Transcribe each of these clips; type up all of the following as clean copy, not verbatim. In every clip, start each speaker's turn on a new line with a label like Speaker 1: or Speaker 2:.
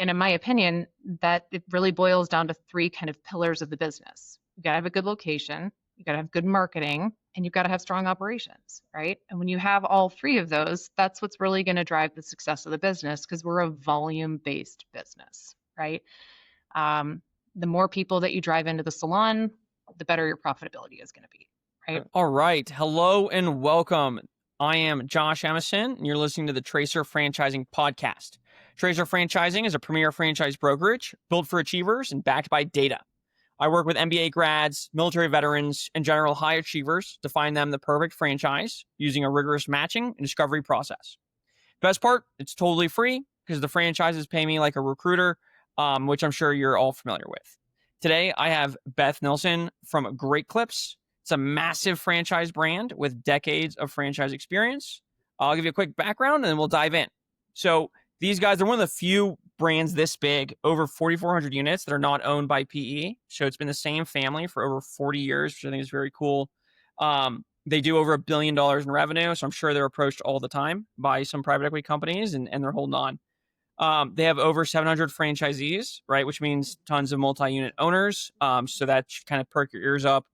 Speaker 1: And in my opinion, that it really boils down to three kind of pillars of the business. You got to have a good location, you got to have good marketing, and you've got to have strong operations, right? And when you have all three of those, that's what's really going to drive the success of the business because we're a volume-based business, right? Um, the more people that you drive into the salon, the better your profitability is going to be, right?
Speaker 2: All right. Hello and welcome. I am Josh Emison, and you're listening to the Tracer Franchising Podcast. Tracer Franchising is a premier franchise brokerage built for achievers and backed by data. I work with MBA grads, military veterans, and general high achievers to find them the perfect franchise using a rigorous matching and discovery process. Best part, it's totally free because the franchises pay me like a recruiter, which I'm sure you're all familiar with. Today, I have Beth Nilssen from Great Clips. It's a massive franchise brand with decades of franchise experience. I'll give you a quick background and then we'll dive in. So these guys are one of the few brands this big, over 4,400 units that are not owned by PE. So it's been the same family for over 40 years, which I think is very cool. They do over $1 billion in revenue. So I'm sure they're approached all the time by some private equity companies and they're holding on. They have over 700 franchisees, right? Which means tons of multi-unit owners. So that should kind of perk your ears up.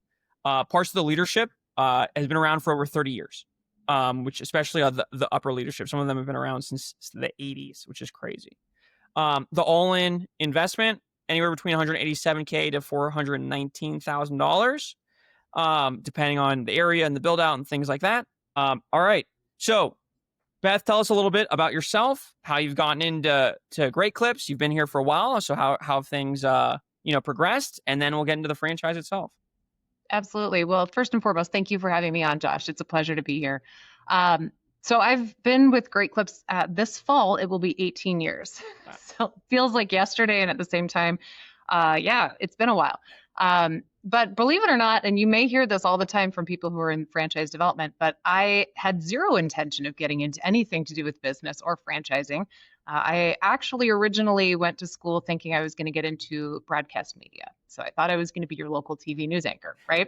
Speaker 2: Parts of the leadership has been around for over 30 years, which especially the upper leadership. Some of them have been around since the 80s, which is crazy. The all-in investment, anywhere between $187K to $419,000, depending on the area and the build-out and things like that. All right. So, Beth, tell us a little bit about yourself, how you've gotten into Great Clips. You've been here for a while, so how things progressed, and then we'll get into the franchise itself.
Speaker 1: Absolutely. Well, first and foremost, thank you for having me on, Josh. It's a pleasure to be here. So I've been with Great Clips this fall. It will be 18 years.
Speaker 2: Wow.
Speaker 1: So it feels like yesterday, and at the same time, it's been a while. But believe it or not, and you may hear this all the time from people who are in franchise development, but I had zero intention of getting into anything to do with business or franchising. I actually originally went to school thinking I was going to get into broadcast media. So I thought I was going to be your local TV news anchor, right?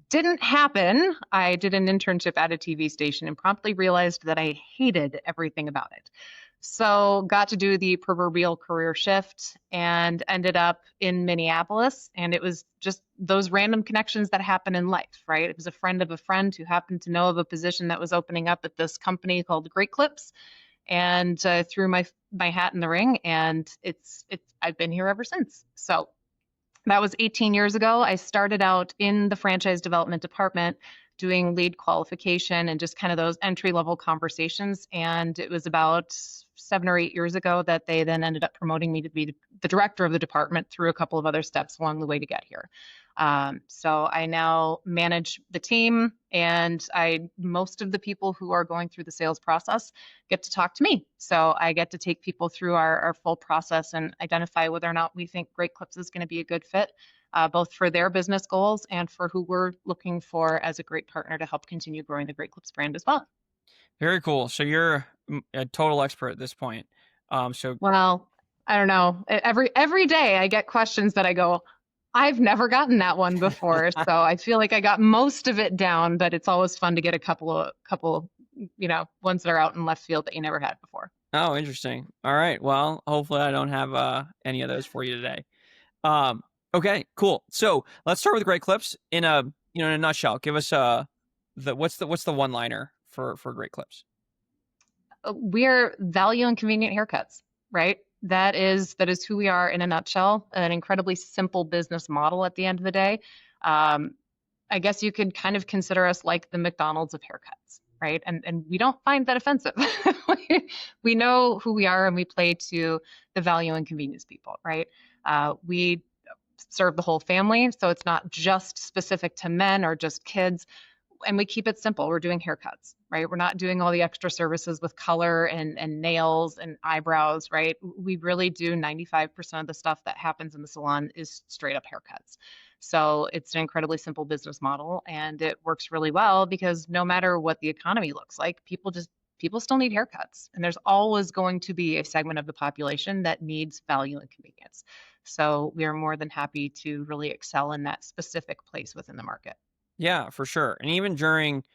Speaker 1: Didn't happen. I did an internship at a TV station and promptly realized that I hated everything about it. So got to do the proverbial career shift and ended up in Minneapolis. And it was just those random connections that happen in life, right? It was a friend of a friend who happened to know of a position that was opening up at this company called Great Clips, and threw my hat in the ring. And I've been here ever since. So that was 18 years ago. I started out in the franchise development department doing lead qualification and just kind of those entry-level conversations. And it was about 7 or 8 years ago that they then ended up promoting me to be the director of the department through a couple of other steps along the way to get here. So I now manage the team, and most of the people who are going through the sales process get to talk to me. So I get to take people through our full process and identify whether or not we think Great Clips is going to be a good fit, both for their business goals and for who we're looking for as a great partner to help continue growing the Great Clips brand as well.
Speaker 2: Very cool. So you're a total expert at this point.
Speaker 1: Well, I don't know. Every day I get questions that I go, I've never gotten that one before. So I feel like I got most of it down, but it's always fun to get a couple, ones that are out in left field that you never had before.
Speaker 2: Oh, interesting. All right. Well, hopefully I don't have any of those for you today. Okay, cool. So let's start with Great Clips in a nutshell. Give us what's the one-liner for Great Clips?
Speaker 1: We're value and convenient haircuts, right? That is who we are in a nutshell. An incredibly simple business model at the end of the day. I guess you could kind of consider us like the McDonald's of haircuts, right? And we don't find that offensive. We know who we are, and we play to the value and convenience people, right? We serve the whole family, so it's not just specific to men or just kids. And we keep it simple. We're doing haircuts, right? We're not doing all the extra services with color and nails and eyebrows, right? We really do 95% of the stuff that happens in the salon is straight up haircuts. So it's an incredibly simple business model, and it works really well because no matter what the economy looks like, people still need haircuts. And there's always going to be a segment of the population that needs value and convenience. So we are more than happy to really excel in that specific place within the market.
Speaker 2: Yeah, for sure. And even during,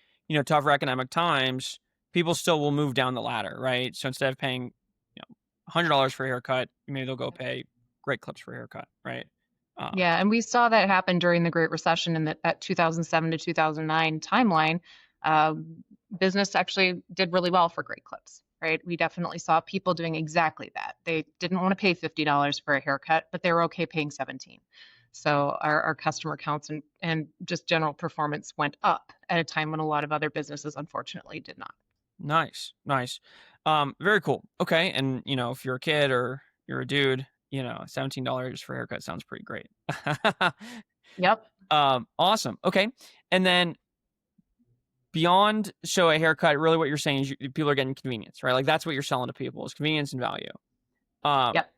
Speaker 2: tougher economic times, people still will move down the ladder, right? So instead of paying, $100 for a haircut, maybe they'll go pay Great Clips for a haircut, right? Um,
Speaker 1: Yeah, and we saw that happen during the Great Recession in that 2007 to 2009 timeline. Business actually did really well for Great Clips, right? We definitely saw people doing exactly that. They didn't want to pay $50 for a haircut, but they were okay paying 17. So our customer counts and just general performance went up at a time when a lot of other businesses unfortunately did not.
Speaker 2: Nice, nice. Very cool. Okay, and if you're a kid or you're a dude, $17 for a haircut sounds pretty great.
Speaker 1: Yep.
Speaker 2: Awesome. Okay, and then beyond so a haircut, really what you're saying is people are getting convenience, right? Like that's what you're selling to people is convenience and value. Um,
Speaker 1: Yep.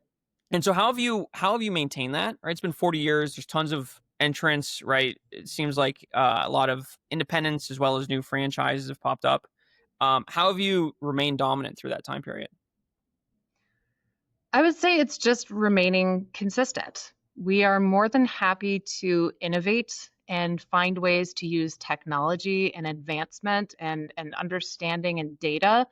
Speaker 2: and so how have you maintained that? Right, it's been 40 years. There's tons of entrants, right? It seems like a lot of independents as well as new franchises have popped up. How have you remained dominant through that time period?
Speaker 1: I would say it's just remaining consistent. We are more than happy to innovate and find ways to use technology and advancement and understanding and data,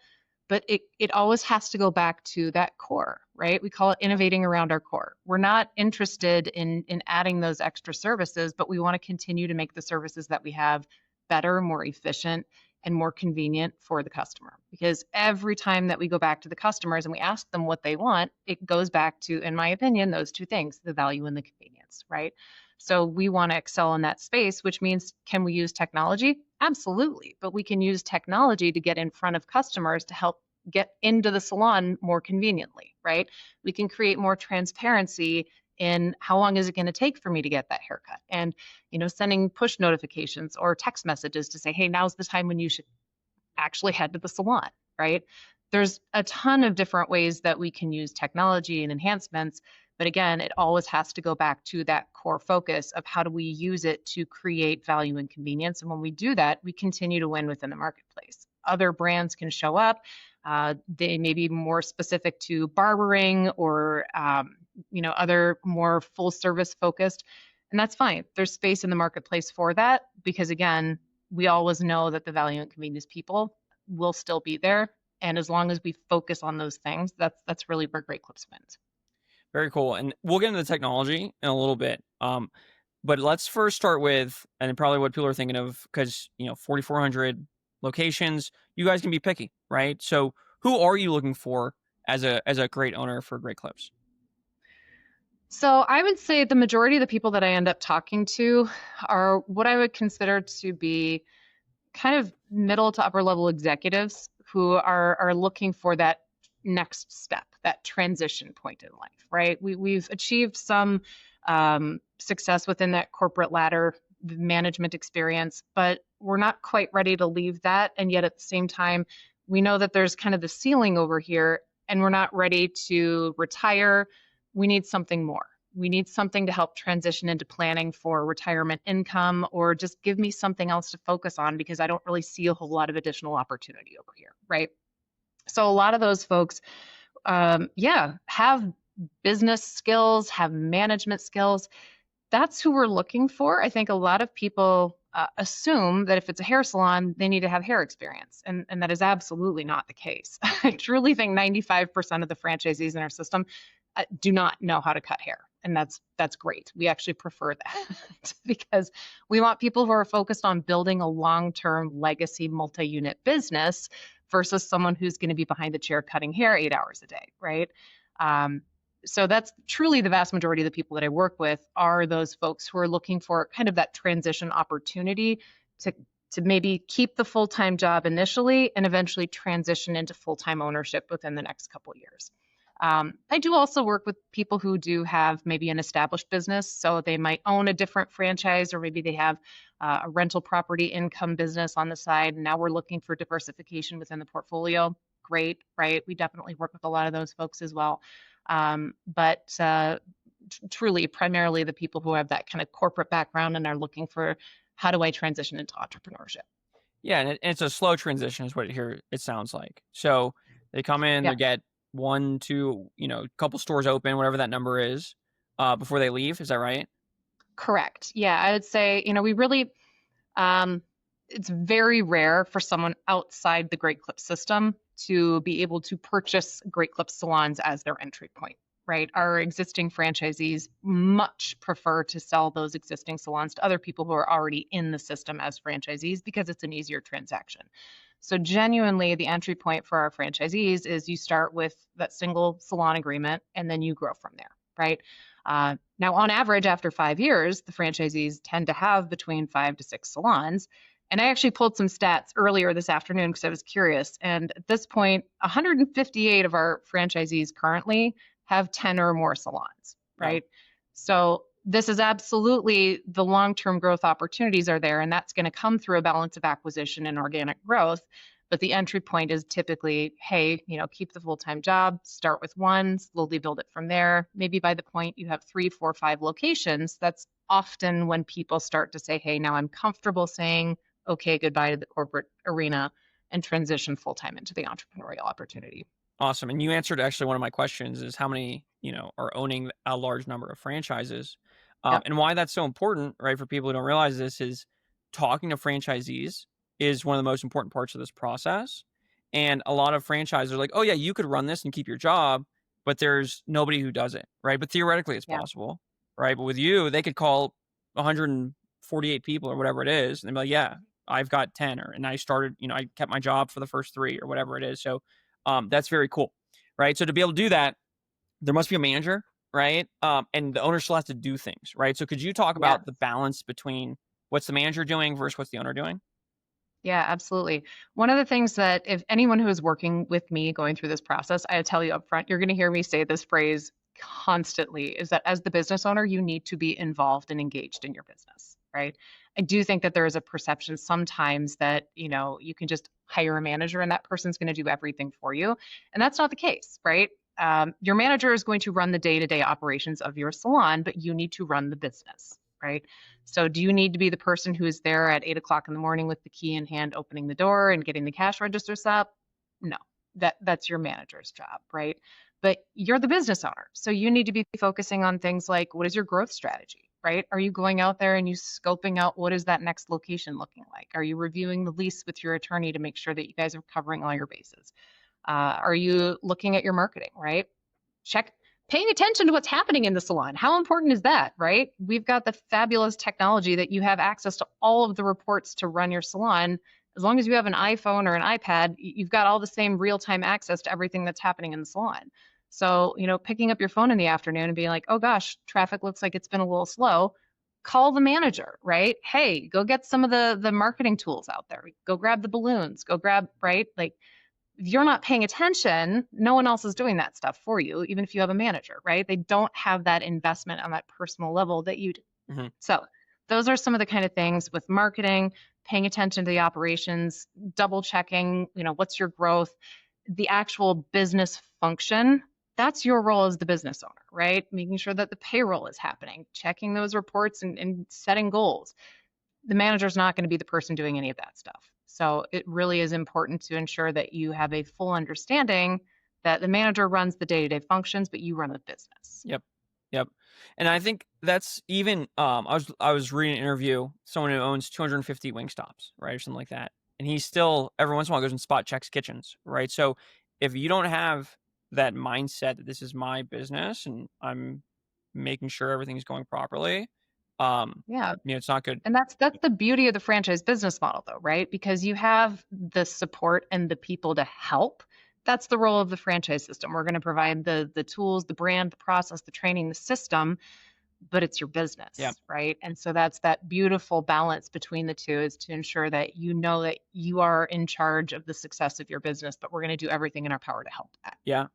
Speaker 1: but it always has to go back to that core, right? We call it innovating around our core. We're not interested in adding those extra services, but we want to continue to make the services that we have better, more efficient, and more convenient for the customer. Because every time that we go back to the customers and we ask them what they want, it goes back to, in my opinion, those two things, the value and the convenience, right? So we want to excel in that space, which means can we use technology? Absolutely. But we can use technology to get in front of customers to help get into the salon more conveniently, right? We can create more transparency in how long is it going to take for me to get that haircut, and sending push notifications or text messages to say, hey, now's the time when you should actually head to the salon, right? There's a ton of different ways that we can use technology and enhancements, but again, it always has to go back to that core focus of how do we use it to create value and convenience. And when we do that, we continue to win within the marketplace. Other brands can show up. They may be more specific to barbering or other more full service focused, and that's fine. There's space in the marketplace for that because again, we always know that the value and convenience people will still be there, and as long as we focus on those things, that's really where Great Clips wins.
Speaker 2: Very cool. And we'll get into the technology in a little bit. But let's first start with, and probably what people are thinking of, because 4,400 locations, you guys can be picky, right? So who are you looking for as a great owner for Great Clips?
Speaker 1: So I would say the majority of the people that I end up talking to are what I would consider to be kind of middle to upper level executives who are looking for that next step, that transition point in life, right? We've achieved some success within that corporate ladder management experience, but we're not quite ready to leave that. And yet at the same time, we know that there's kind of the ceiling over here and we're not ready to retire. We need something more. We need something to help transition into planning for retirement income or just give me something else to focus on because I don't really see a whole lot of additional opportunity over here, right? So a lot of those folks, have business skills, have management skills. That's who we're looking for. I think a lot of people assume that if it's a hair salon, they need to have hair experience. And that is absolutely not the case. I truly think 95% of the franchisees in our system do not know how to cut hair. And that's great. We actually prefer that because we want people who are focused on building a long-term legacy multi-unit business versus someone who's going to be behind the chair cutting hair 8 hours a day, right? So that's truly the vast majority of the people that I work with are those folks who are looking for kind of that transition opportunity to maybe keep the full-time job initially and eventually transition into full-time ownership within the next couple of years. I do also work with people who do have maybe an established business, so they might own a different franchise, or maybe they have a rental property income business on the side. And now we're looking for diversification within the portfolio. Great, right? We definitely work with a lot of those folks as well. But truly, primarily the people who have that kind of corporate background and are looking for how do I transition into entrepreneurship?
Speaker 2: Yeah, and it's a slow transition is what it sounds like. So they come in, they
Speaker 1: Yeah.
Speaker 2: get one, two, couple stores open, whatever that number is, before they leave. Is that right?
Speaker 1: Correct. Yeah, I would say, we really, it's very rare for someone outside the Great Clip system to be able to purchase Great Clips salons as their entry point, right? Our existing franchisees much prefer to sell those existing salons to other people who are already in the system as franchisees because it's an easier transaction. So genuinely, the entry point for our franchisees is you start with that single salon agreement and then you grow from there, right? Now, on average, after 5 years, the franchisees tend to have between 5 to 6 salons. And I actually pulled some stats earlier this afternoon because I was curious. And at this point, 158 of our franchisees currently have 10 or more salons, right? Wow. So this is absolutely the long-term growth opportunities are there, and that's going to come through a balance of acquisition and organic growth. But the entry point is typically, hey, keep the full-time job, start with one, slowly build it from there. Maybe by the point you have 3, 4, 5 locations, that's often when people start to say, hey, now I'm comfortable saying, okay, goodbye to the corporate arena and transition full-time into the entrepreneurial opportunity.
Speaker 2: Awesome. And you answered actually one of my questions is how many, are owning a large number of franchises.
Speaker 1: Yep.
Speaker 2: And why that's so important, right? For people who don't realize this is talking to franchisees is one of the most important parts of this process. And a lot of franchises are like, oh yeah, you could run this and keep your job, but there's nobody who does it, right? But theoretically it's possible, right? But with you, they could call 148 people or whatever it is. And they'd be like, yeah, I've got 10 and I started, I kept my job for the first 3 or whatever it is. So that's very cool, right? So to be able to do that, there must be a manager, right? And the owner still has to do things, right? So could you talk about the balance between what's the manager doing versus what's the owner doing?
Speaker 1: Yeah, absolutely. One of the things that if anyone who is working with me going through this process, I tell you up front, you're going to hear me say this phrase constantly, is that as the business owner, you need to be involved and engaged in your business, right? I do think that there is a perception sometimes that, you can just hire a manager and that person's going to do everything for you. And that's not the case, right? Your manager is going to run the day-to-day operations of your salon, but you need to run the business, right? So do you need to be the person who is there at 8 o'clock in the morning with the key in hand, opening the door and getting the cash register set up? No, that's your manager's job, right? But you're the business owner. So you need to be focusing on things like, what is your growth strategy, right? Are you going out there and you scoping out what is that next location looking like? Are you reviewing the lease with your attorney to make sure that you guys are covering all your bases? Are you looking at your marketing, right? Paying attention to what's happening in the salon. How important is that, right? We've got the fabulous technology that you have access to all of the reports to run your salon. As long as you have an iPhone or an iPad, you've got all the same real-time access to everything that's happening in the salon. So, picking up your phone in the afternoon and being like, oh gosh, traffic looks like it's been a little slow. Call the manager, right? Hey, go get some of the marketing tools out there. Go grab the balloons, go grab, right? Like, if you're not paying attention, no one else is doing that stuff for you, even if you have a manager, right? They don't have that investment on that personal level that you do. Mm-hmm. So those are some of the kind of things with marketing, paying attention to the operations, double checking, what's your growth, the actual business function. That's your role as the business owner, right? Making sure that the payroll is happening, checking those reports and setting goals. The manager's not going to be the person doing any of that stuff. So it really is important to ensure that you have a full understanding that the manager runs the day-to-day functions, but you run the business.
Speaker 2: Yep. And I think that's even, I was reading an interview, someone who owns 250 Wingstops, right? Or something like that. And he still, every once in a while, goes and spot checks kitchens, right? So if you don't have that mindset that this is my business and I'm making sure everything's going properly, it's not good.
Speaker 1: And that's the beauty of the franchise business model though, right? Because you have the support and the people to help. That's the role of the franchise system. We're going to provide the tools, the brand, the process, the training, the system, but it's your business, right? And so that's that beautiful balance between the two, is to ensure that that you are in charge of the success of your business, but we're going to do everything in our power to help that.
Speaker 2: Yeah.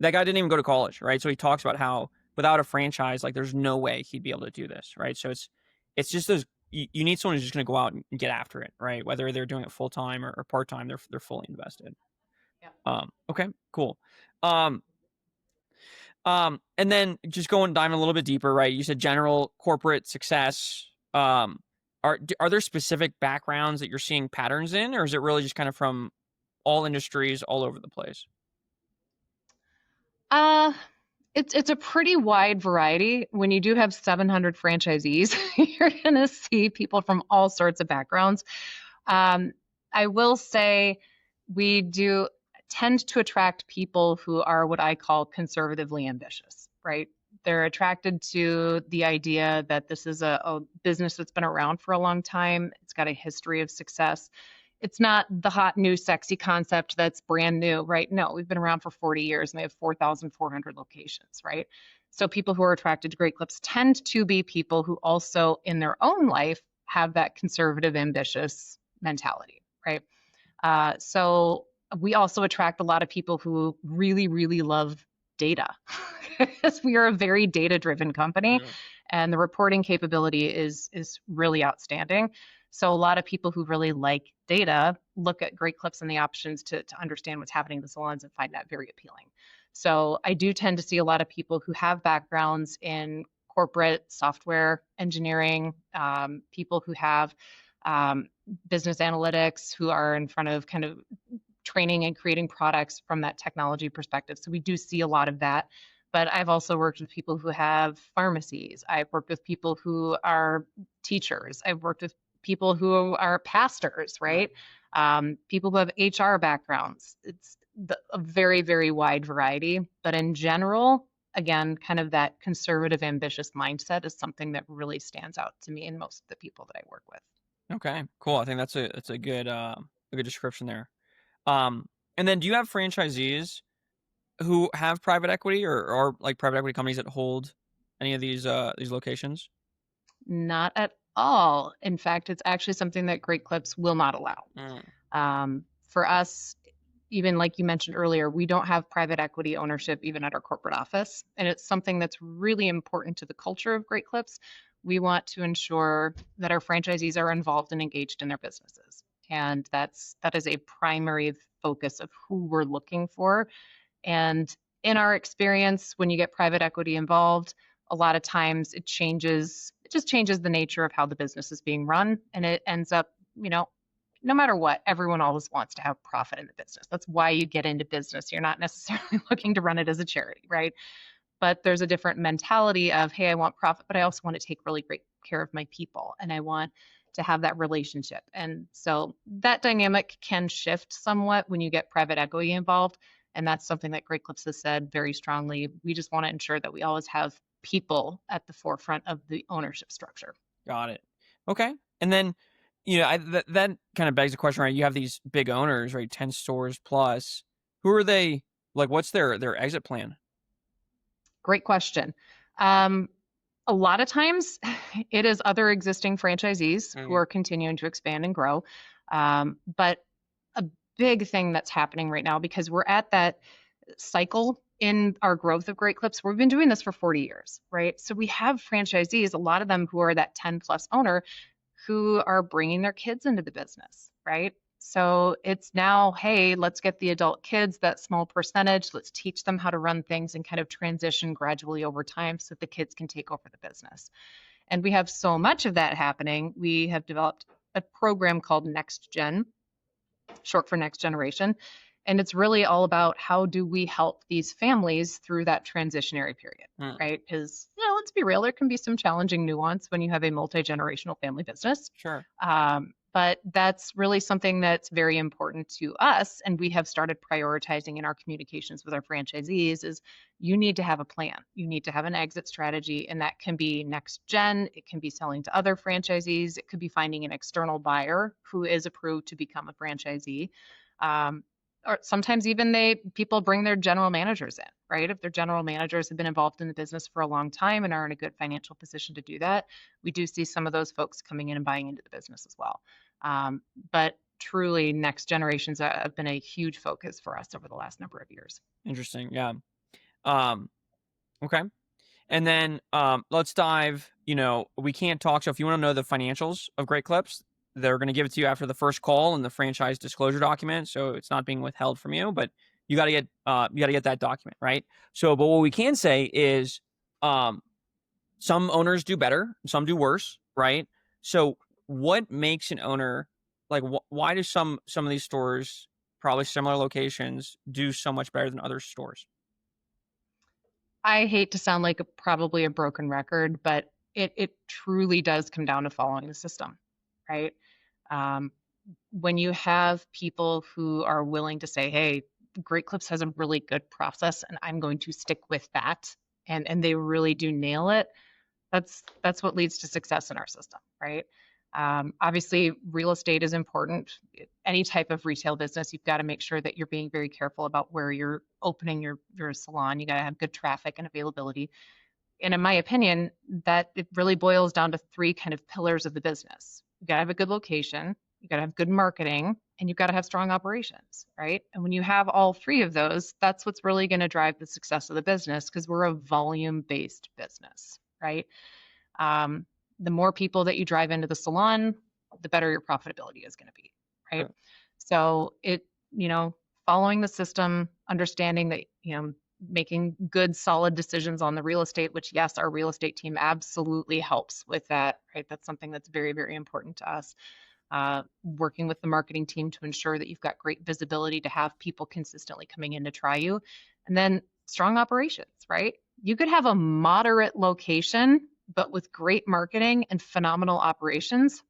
Speaker 2: That guy didn't even go to college, right? So he talks about how without a franchise, like there's no way he'd be able to do this, right? So it's just those, you need someone who's just going to go out and get after it, right? Whether they're doing it full time or part time, they're fully invested. Yeah. Okay, cool. And then just diving a little bit deeper, right? You said general corporate success. Are there specific backgrounds that you're seeing patterns in, or is it really just kind of from all industries all over the place?
Speaker 1: It's a pretty wide variety. When you do have 700 franchisees, you're going to see people from all sorts of backgrounds. I will say we do tend to attract people who are what I call conservatively ambitious, right? They're attracted to the idea that this is a business that's been around for a long time. It's got a history of success. It's not the hot new sexy concept that's brand new, right? No, we've been around for 40 years and they have 4,400 locations, right? So people who are attracted to Great Clips tend to be people who also in their own life have that conservative, ambitious mentality, right? So we also attract a lot of people who really, really love data because we are a very data-driven company,
Speaker 2: Yeah.
Speaker 1: and the reporting capability is really outstanding. So a lot of people who really like data look at Great Clips and the options to understand what's happening in the salons and find that very appealing. So I do tend to see a lot of people who have backgrounds in corporate software engineering, people who have um, business analytics, who are in front of kind of training and creating products from that technology perspective. So we do see a lot of that. But I've also worked with people who have pharmacies. I've worked with people who are teachers. I've worked with people who are pastors, right? People who have HR backgrounds. It's a very, very wide variety. But in general, again, kind of that conservative, ambitious mindset is something that really stands out to me and most of the people that I work with.
Speaker 2: Okay, cool. I think that's a good description there. Um, and then do you have franchisees who have private equity or like private equity companies that hold any of these locations?
Speaker 1: Not at all. In fact, it's actually something that Great Clips will not allow.
Speaker 2: Mm,
Speaker 1: For us, even like you mentioned earlier, we don't have private equity ownership even at our corporate office. And it's something that's really important to the culture of Great Clips. We want to ensure that our franchisees are involved and engaged in their businesses. And that is a primary focus of who we're looking for. And in our experience, when you get private equity involved, a lot of times it just changes the nature of how the business is being run. And it ends up, no matter what, everyone always wants to have profit in the business. That's why you get into business. You're not necessarily looking to run it as a charity, right? But there's a different mentality of, hey, I want profit, but I also want to take really great care of my people and I want to have that relationship. And so that dynamic can shift somewhat when you get private equity involved. And that's something that Great Clips has said very strongly. We just want to ensure that we always have people at the forefront of the ownership structure.
Speaker 2: got it. Okay, and then that kind of begs the question, right? You have these big owners, right? 10 stores plus. Who are they? Like, what's their exit plan?
Speaker 1: Great question. Um, a lot of times it is other existing franchisees who
Speaker 2: Mm,
Speaker 1: are continuing to expand and grow. But a big thing that's happening right now, because we're at that cycle in our growth of Great Clips, we've been doing this for 40 years, right? So we have franchisees, a lot of them who are that 10 plus owner, who are bringing their kids into the business, right? So it's now, hey, let's get the adult kids, that small percentage, let's teach them how to run things and kind of transition gradually over time so that the kids can take over the business. And we have so much of that happening. We have developed a program called Next Gen, short for Next Generation. And it's really all about how do we help these families through that transitionary period,
Speaker 2: mm,
Speaker 1: right? Because, let's be real, there can be some challenging nuance when you have a multi-generational family business.
Speaker 2: sure.
Speaker 1: But that's really something that's very important to us. And we have started prioritizing in our communications with our franchisees is you need to have a plan. You need to have an exit strategy. And that can be next gen. It can be selling to other franchisees. It could be finding an external buyer who is approved to become a franchisee. Um, or sometimes even people bring their general managers in, right? If their general managers have been involved in the business for a long time and are in a good financial position to do that, we do see some of those folks coming in and buying into the business as well. But truly, next generations have been a huge focus for us over the last number of years.
Speaker 2: Interesting. Yeah. Um, okay. And then let's dive, we can't talk. So if you want to know the financials of Great Clips, they're going to give it to you after the first call in the franchise disclosure document. So it's not being withheld from you, but you got to get that document, right? So, but what we can say is um, some owners do better, some do worse, right? So what makes an owner like why do some of these stores, probably similar locations, do so much better than other stores?
Speaker 1: I hate to sound like probably a broken record, but it truly does come down to following the system, right? Um, when you have people who are willing to say, hey, Great Clips has a really good process and I'm going to stick with that. And they really do nail it. That's what leads to success in our system, right? Obviously, real estate is important. Any type of retail business, you've got to make sure that you're being very careful about where you're opening your salon. You got to have good traffic and availability. And in my opinion, that it really boils down to three kind of pillars of the business. You got to have a good location, you got to have good marketing, and you've got to have strong operations, right? And when you have all three of those, that's what's really going to drive the success of the business because we're a volume-based business, right? The more people that you drive into the salon, the better your profitability is going to be, right?
Speaker 2: Right.
Speaker 1: So following the system, understanding that, making good, solid decisions on the real estate, which yes, our real estate team absolutely helps with that, right? That's something that's very, very important to us. Working with the marketing team to ensure that you've got great visibility to have people consistently coming in to try you. And then strong operations, right? You could have a moderate location, but with great marketing and phenomenal operations,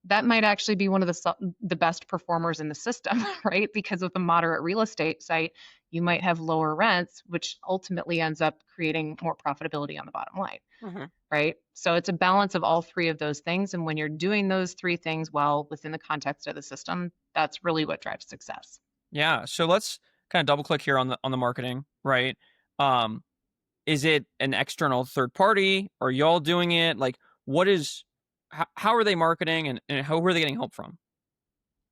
Speaker 1: that might actually be one of the best performers in the system, right? Because with a moderate real estate site, you might have lower rents, which ultimately ends up creating more profitability on the bottom line,
Speaker 2: Mm-hmm.
Speaker 1: right? So it's a balance of all three of those things. And when you're doing those three things well within the context of the system, that's really what drives success.
Speaker 2: Yeah. So let's kind of double click here on the marketing, right? Um, is it an external third party? Are y'all doing it? Like, how are they marketing and how are they getting help from?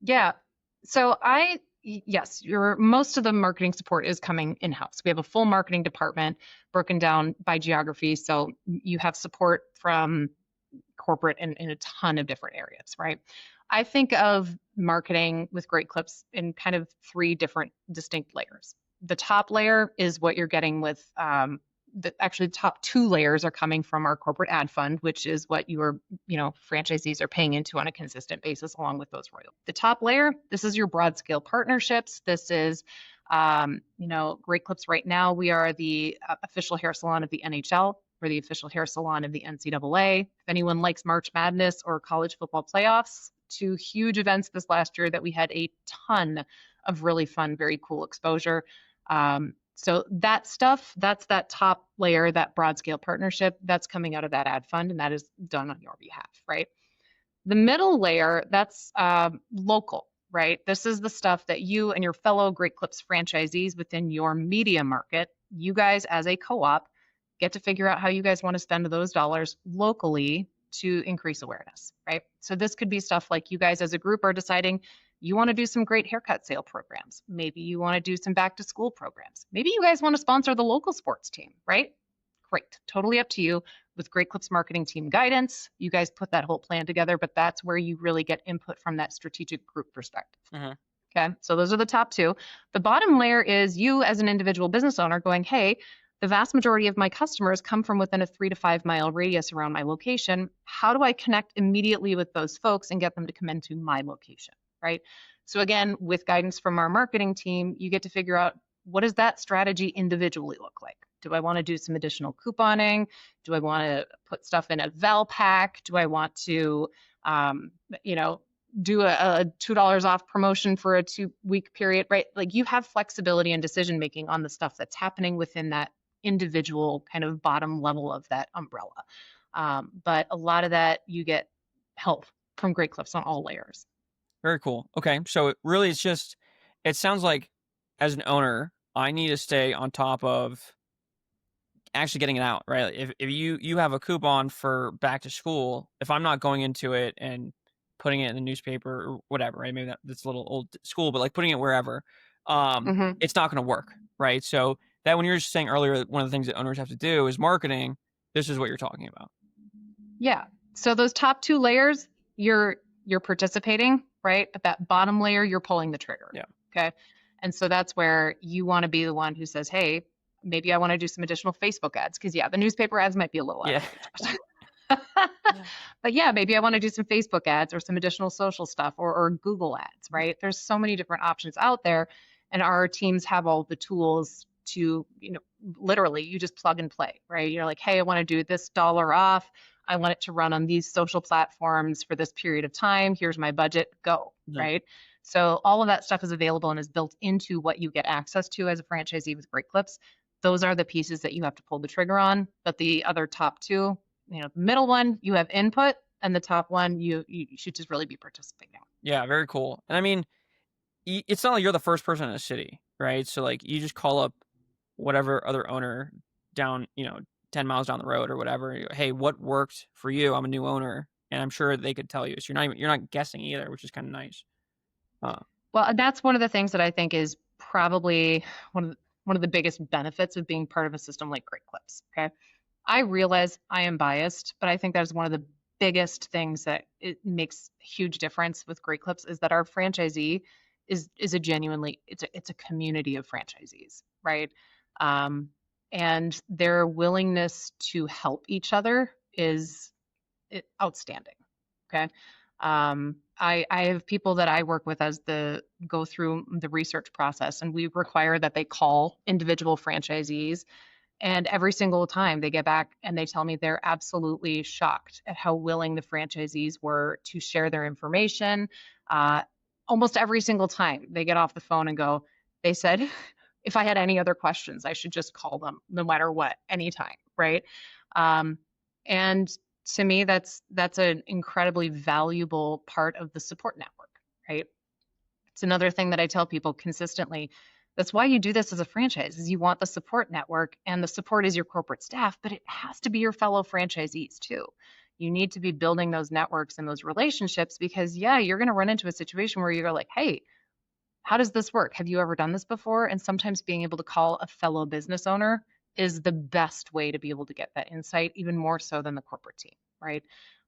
Speaker 1: Yeah. So yes, most of the marketing support is coming in-house. We have a full marketing department broken down by geography. So you have support from corporate in a ton of different areas, right? I think of marketing with Great Clips in kind of three different distinct layers. The top layer is what you're getting with actually the top two layers are coming from our corporate ad fund, which is what your franchisees are paying into on a consistent basis along with those royalties. The top layer, this is your broad scale partnerships. This is Great Clips right now. We are the official hair salon of the NHL. We're the official hair salon of the NCAA. If anyone likes March Madness or college football playoffs, two huge events this last year that we had a ton of really fun, very cool exposure. So that stuff, that's that top layer, that broad scale partnership, that's coming out of that ad fund, and that is done on your behalf, right? The middle layer, that's local, right? This is the stuff that you and your fellow Great Clips franchisees within your media market, you guys as a co-op, get to figure out how you guys want to spend those dollars locally to increase awareness, right? So this could be stuff like you guys as a group are deciding you want to do some great haircut sale programs. Maybe you want to do some back to school programs. Maybe you guys want to sponsor the local sports team, right? Great. Totally up to you. With Great Clips marketing team guidance, you guys put that whole plan together, but that's where you really get input from that strategic group perspective.
Speaker 2: Mm-hmm.
Speaker 1: Okay. So those are the top two. The bottom layer is you as an individual business owner going, hey, the vast majority of my customers come from within a 3 to 5 mile radius around my location. How do I connect immediately with those folks and get them to come into my location? Right. So again, with guidance from our marketing team, you get to figure out what does that strategy individually look like? Do I want to do some additional couponing? Do I want to put stuff in a Val pack? Do I want to, do a $2 off promotion for a 2-week period, right? Like you have flexibility and decision making on the stuff that's happening within that individual kind of bottom level of that umbrella. But a lot of that you get help from Great Clips on all layers.
Speaker 2: Very cool. Okay. So it sounds like as an owner, I need to stay on top of actually getting it out, right? If you have a coupon for back to school, if I'm not going into it and putting it in the newspaper or whatever, right? Maybe that's a little old school, but like putting it wherever,
Speaker 1: Mm-hmm.
Speaker 2: it's not going to work, right? So that when you were saying earlier, one of the things that owners have to do is marketing. This is what you're talking about.
Speaker 1: Yeah. So those top two layers, you're participating, right? But that bottom layer, you're pulling the trigger.
Speaker 2: Yeah.
Speaker 1: Okay. And so that's where you want to be the one who says, hey, maybe I want to do some additional Facebook ads. Because yeah, the newspaper ads might be a little out
Speaker 2: Yeah.
Speaker 1: of reach. But yeah, maybe I want to do some Facebook ads or some additional social stuff or Google ads, right? There's so many different options out there. And our teams have all the tools to, literally you just plug and play, right? You're like, hey, I want to do this dollar off. I want it to run on these social platforms for this period of time. Here's my budget. Go,
Speaker 2: Yeah.
Speaker 1: right? So all of that stuff is available and is built into what you get access to as a franchisee with Great Clips. Those are the pieces that you have to pull the trigger on. But the other top two, the middle one, you have input, and the top one, you should just really be participating.
Speaker 2: Yeah, very cool. And I mean, it's not like you're the first person in the city, right? So like you just call up whatever other owner down, 10 miles down the road or whatever. Hey, what worked for you? I'm a new owner, and I'm sure they could tell you. So you're not guessing either, which is kind of nice.
Speaker 1: Well, and that's one of the things that I think is probably one of the biggest benefits of being part of a system like Great Clips. Okay. I realize I am biased, but I think that's one of the biggest things that it makes a huge difference with Great Clips is that our franchisee is a genuinely it's a community of franchisees, right? Um, and their willingness to help each other is outstanding. Okay. I have people that I work with as the go through the research process, and we require that they call individual franchisees. And every single time they get back and they tell me they're absolutely shocked at how willing the franchisees were to share their information. Uh, Almost every single time they get off the phone and go, they said, if I had any other questions, I should just call them no matter what, anytime, right? Um, and to me, that's an incredibly valuable part of the support network, right? It's another thing that I tell people consistently. That's why you do this as a franchise, is you want the support network, and the support is your corporate staff, but it has to be your fellow franchisees too. You need to be building those networks and those relationships because, yeah, you're going to run into a situation where you're like, hey, how does this work? Have you ever done this before? And sometimes being able to call a fellow business owner is the best way to be able to get that insight, even more so than the corporate team, right?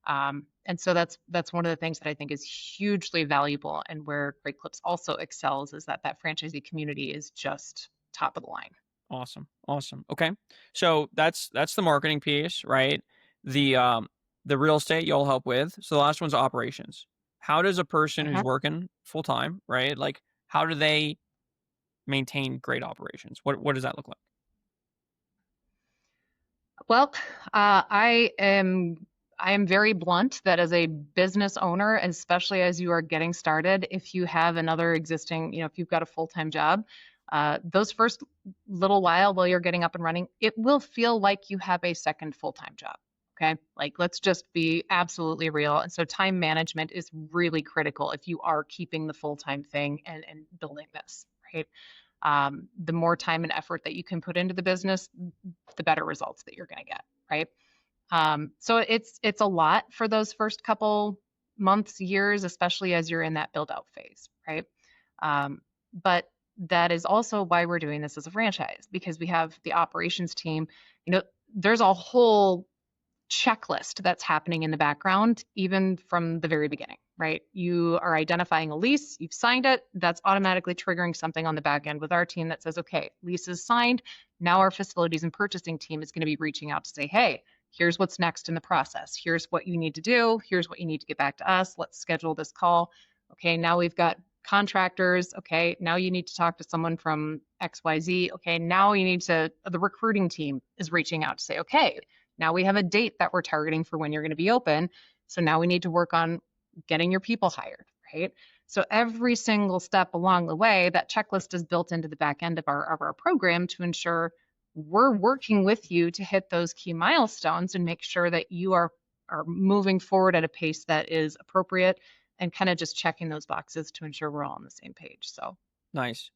Speaker 1: And so that's one of the things that I think is hugely valuable, and where Great Clips also excels is that franchisee community is just top of the line.
Speaker 2: Awesome. Okay, so that's the marketing piece, right? The real estate you'll help with. So the last one's operations. How does a person who's
Speaker 1: Mhm.
Speaker 2: working full time, right? Like, how do they maintain great operations? What does that look like?
Speaker 1: Well, I am very blunt that as a business owner, especially as you are getting started, if you have another existing, if you've got a full-time job, those first little while you're getting up and running, it will feel like you have a second full-time job. Okay. Like, let's just be absolutely real. And so time management is really critical if you are keeping the full-time thing and building this, right? The more time and effort that you can put into the business, the better results that you're going to get, right? So it's a lot for those first couple months, years, especially as you're in that build out phase, right? But that is also why we're doing this as a franchise, because we have the operations team. There's a whole checklist that's happening in the background, even from the very beginning, right? You are identifying a lease, you've signed it, that's automatically triggering something on the back end with our team that says, okay, lease is signed. Now our facilities and purchasing team is going to be reaching out to say, hey, here's what's next in the process. Here's what you need to do. Here's what you need to get back to us. Let's schedule this call. Okay, now we've got contractors. Okay, now you need to talk to someone from XYZ. Okay, now the recruiting team is reaching out to say, okay, now we have a date that we're targeting for when you're going to be open. So now we need to work on getting your people hired, right? So every single step along the way, that checklist is built into the back end of our program to ensure we're working with you to hit those key milestones and make sure that you are moving forward at a pace that is appropriate, and kind of just checking those boxes to ensure we're all on the same page. So
Speaker 2: Nice.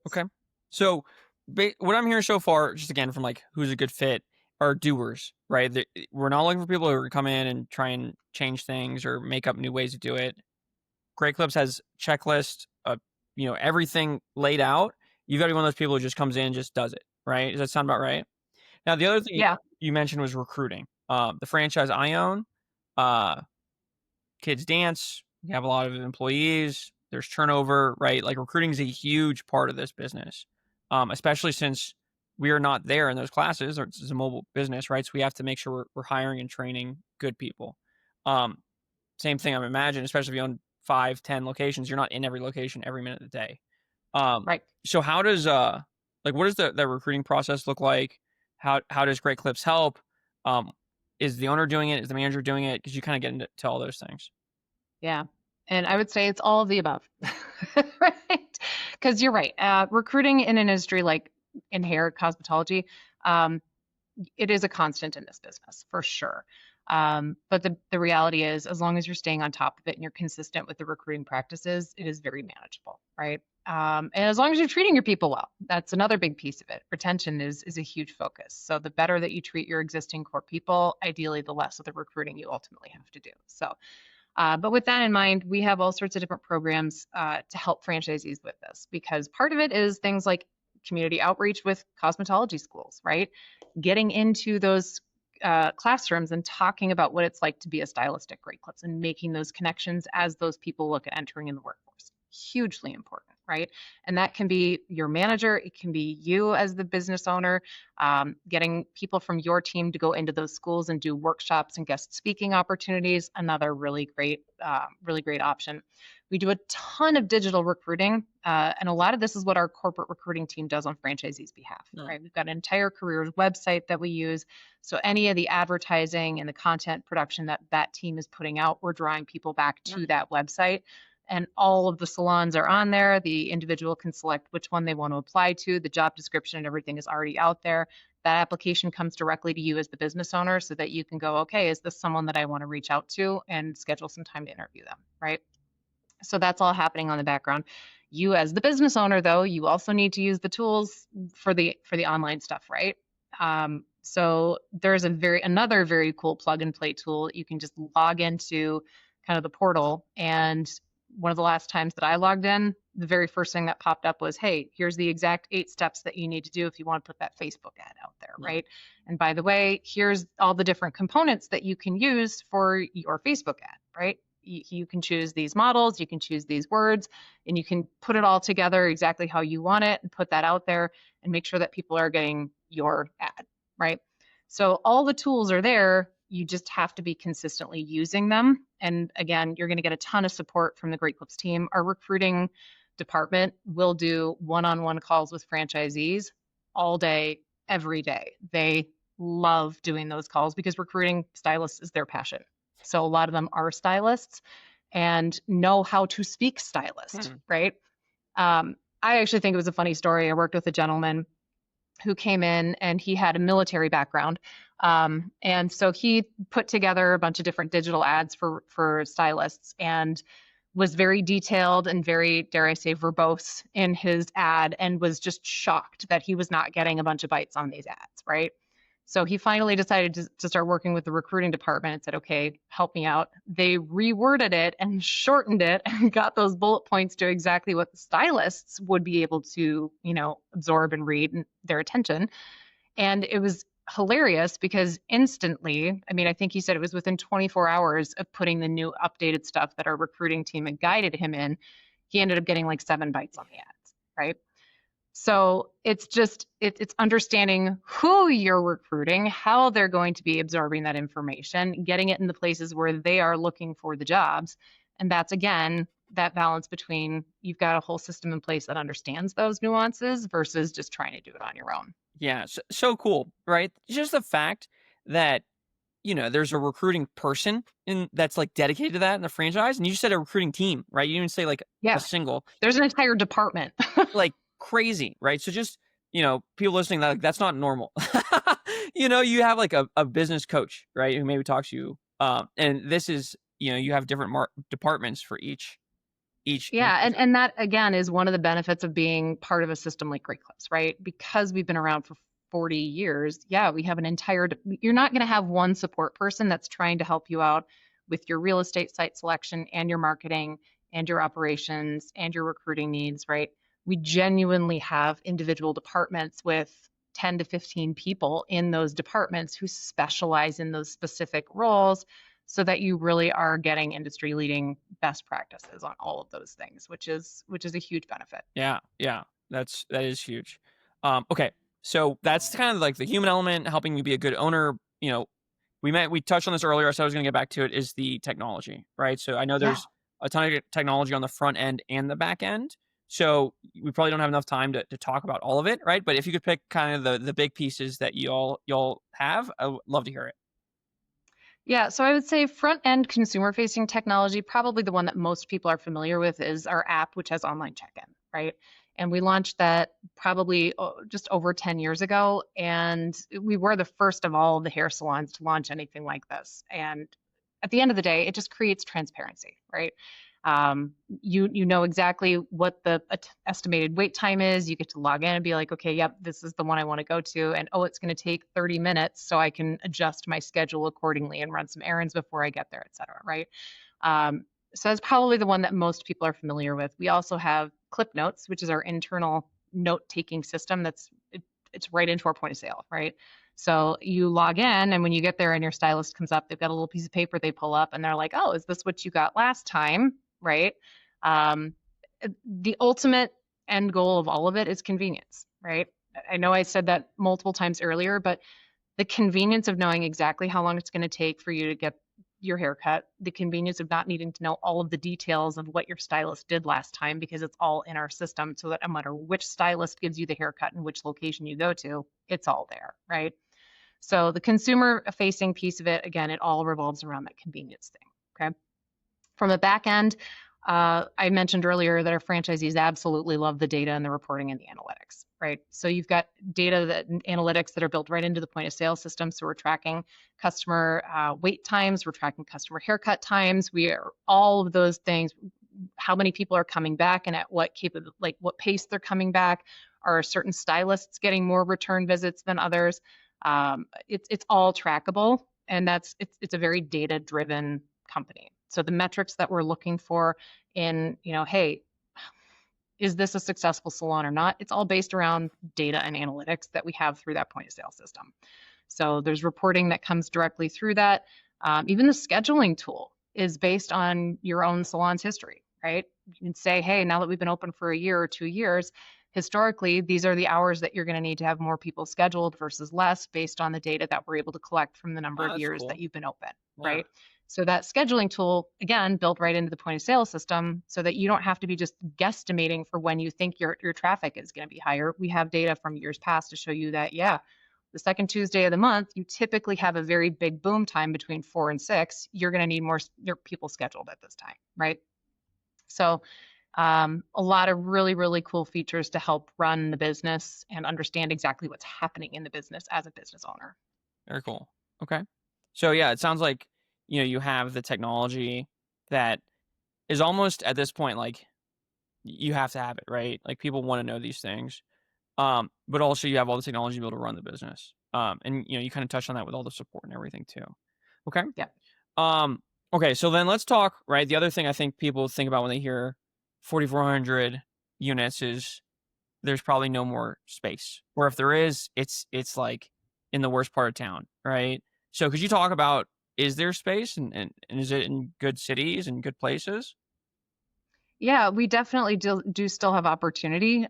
Speaker 2: Okay. So what I'm hearing so far, just again from like who's a good fit, are doers, right? We're not looking for people who are come in and try and change things or make up new ways to do it. Great Clips has checklist, everything laid out. You've got to be one of those people who just comes in and just does it, right? Does that sound about right? Now, the other thing
Speaker 1: yeah,
Speaker 2: you mentioned was recruiting. The franchise I own, uh, kids dance. You have a lot of employees. There's turnover, right? Like recruiting is a huge part of this business, especially since we are not there in those classes. Or it's a mobile business, right? So we have to make sure we're hiring and training good people. Same thing, I imagine, especially if you own 5, 10 locations, you're not in every location every minute of the day.
Speaker 1: right.
Speaker 2: So how does what does the recruiting process look like? How does Great Clips help? Is the owner doing it? Is the manager doing it? Because you kind of get into all those things.
Speaker 1: Yeah. And I would say it's all of the above. right? Because you're right. Recruiting in an industry like in hair cosmetology, um, it is a constant in this business for sure. But the reality is, as long as you're staying on top of it and you're consistent with the recruiting practices, it is very manageable, right? And as long as you're treating your people well, that's another big piece of it. Retention is a huge focus. So the better that you treat your existing core people, ideally, the less of the recruiting you ultimately have to do. So but with that in mind, we have all sorts of different programs to help franchisees with this because part of it is things like community outreach with cosmetology schools, right? Getting into those classrooms and talking about what it's like to be a stylist at Great Clips and making those connections as those people look at entering in the workforce. Hugely important, right? And that can be your manager, it can be you as the business owner, getting people from your team to go into those schools and do workshops and guest speaking opportunities. Another really great option. We do a ton of digital recruiting, and a lot of this is what our corporate recruiting team does on franchisees' behalf. Right? We've got an entire careers website that we use. So any of the advertising and the content production that that team is putting out, we're drawing people back to that website. And all of the salons are on there. The individual can select which one they want to apply to. The job description and everything is already out there. That application comes directly to you as the business owner so that you can go, okay, is this someone that I want to reach out to and schedule some time to interview them, right? So that's all happening on the background. You as the business owner, though, you also need to use the tools for the online stuff, right? So there's another very cool plug and play tool. You can just log into kind of the portal, and one of the last times that I logged in, the very first thing that popped up was, hey, here's the exact 8 steps that you need to do if you want to put that Facebook ad out there, right? And by the way, here's all the different components that you can use for your Facebook ad, right? You can choose these models, you can choose these words, and you can put it all together exactly how you want it and put that out there and make sure that people are getting your ad, right? So all the tools are there. You just have to be consistently using them. And again, you're going to get a ton of support from the Great Clips team. Our recruiting department will do one-on-one calls with franchisees all day, every day. They love doing those calls because recruiting stylists is their passion. So a lot of them are stylists and know how to speak stylist, right? I actually think it was a funny story. I worked with a gentleman who came in and he had a military background. And so he put together a bunch of different digital ads for stylists and was very detailed and very, dare I say, verbose in his ad and was just shocked that he was not getting a bunch of bites on these ads, right? So he finally decided to start working with the recruiting department and said, okay, help me out. They reworded it and shortened it and got those bullet points to exactly what the stylists would be able to, absorb and read and their attention. And it was hilarious because instantly, I think he said it was within 24 hours of putting the new updated stuff that our recruiting team had guided him in, he ended up getting like 7 bites on the ads, right? So it's understanding who you're recruiting, how they're going to be absorbing that information, getting it in the places where they are looking for the jobs. And that's, again, that balance between you've got a whole system in place that understands those nuances versus just trying to do it on your own.
Speaker 2: Yeah, so cool, right? Just the fact that, there's a recruiting person that's like dedicated to that in the franchise. And you just said a recruiting team, right? You didn't say like a single.
Speaker 1: There's an entire department.
Speaker 2: Like crazy, right? So just, people listening, that's not normal. You have like a business coach, right? Who maybe talks to you. And this is, you have different departments for each.
Speaker 1: Yeah, and that again is one of the benefits of being part of a system like Great Clips, right? Because we've been around for 40 years. Yeah, we have you're not going to have one support person that's trying to help you out with your real estate site selection and your marketing and your operations and your recruiting needs, right? We genuinely have individual departments with 10 to 15 people in those departments who specialize in those specific roles so that you really are getting industry leading best practices on all of those things, which is a huge benefit.
Speaker 2: Yeah. That is huge. Okay. So that's kind of like the human element, helping you be a good owner. We touched on this earlier, so I was going to get back to it, is the technology, right? So I know there's a ton of technology on the front end and the back end. So we probably don't have enough time to talk about all of it, right? But if you could pick kind of the big pieces that y'all have, I would love to hear it.
Speaker 1: Yeah, so I would say front end consumer facing technology, probably the one that most people are familiar with is our app, which has online check in, right? And we launched that probably just over 10 years ago. And we were the first of all the hair salons to launch anything like this. And at the end of the day, it just creates transparency, right? You know exactly what the estimated wait time is. You get to log in and be like, okay, yep, this is the one I want to go to, and oh, it's going to take 30 minutes, so I can adjust my schedule accordingly and run some errands before I get there, et cetera, right? Um, so that's probably the one that most people are familiar with. We also have Clip Notes, which is our internal note-taking system. It's right into our point of sale, right? So you log in, and when you get there and your stylist comes up, they've got a little piece of paper they pull up, and they're like, "Oh, is this what you got last time?" Right? Um, the ultimate end goal of all of it is convenience, right? I know I said that multiple times earlier, but the convenience of knowing exactly how long it's going to take for you to get your haircut, the convenience of not needing to know all of the details of what your stylist did last time because it's all in our system so that no matter which stylist gives you the haircut and which location you go to, it's all there, right? So the consumer facing piece of it, again, it all revolves around that convenience thing, okay? From the back end, I mentioned earlier that our franchisees absolutely love the data and the reporting and the analytics, right? So you've got data that analytics that are built right into the point of sale system. So we're tracking customer wait times, we're tracking customer haircut times. We are all of those things. How many people are coming back and at what like what pace they're coming back? Are certain stylists getting more return visits than others? It's all trackable, and it's a very data driven company. So the metrics that we're looking for in, hey, is this a successful salon or not? It's all based around data and analytics that we have through that point of sale system. So there's reporting that comes directly through that. Even the scheduling tool is based on your own salon's history, right? You can say, hey, now that we've been open for a year or 2 years, historically, these are the hours that you're going to need to have more people scheduled versus less based on the data that we're able to collect from the number
Speaker 2: Oh,
Speaker 1: of
Speaker 2: that's
Speaker 1: years that
Speaker 2: cool.
Speaker 1: you've been open,
Speaker 2: Yeah.
Speaker 1: right? So that scheduling tool, again, built right into the point of sale system so that you don't have to be just guesstimating for when you think your traffic is going to be higher. We have data from years past to show you that, yeah, the second Tuesday of the month, you typically have a very big boom time between 4 and 6. You're going to need more your people scheduled at this time, right? So a lot of really, really cool features to help run the business and understand exactly what's happening in the business as a business owner.
Speaker 2: Very cool. Okay. So yeah, it sounds like, you have the technology that is almost at this point like you have to have it, right? Like people want to know these things. But also you have all the technology to be able to run the business. And you kind of touched on that with all the support and everything too. Okay.
Speaker 1: Yeah.
Speaker 2: Um, okay, so then let's talk, right? The other thing I think people think about when they hear 4,400 units is there's probably no more space. Or if there is, it's like in the worst part of town, right? So could you talk about, is there space and is it in good cities and good places?
Speaker 1: Yeah, we definitely do still have opportunity.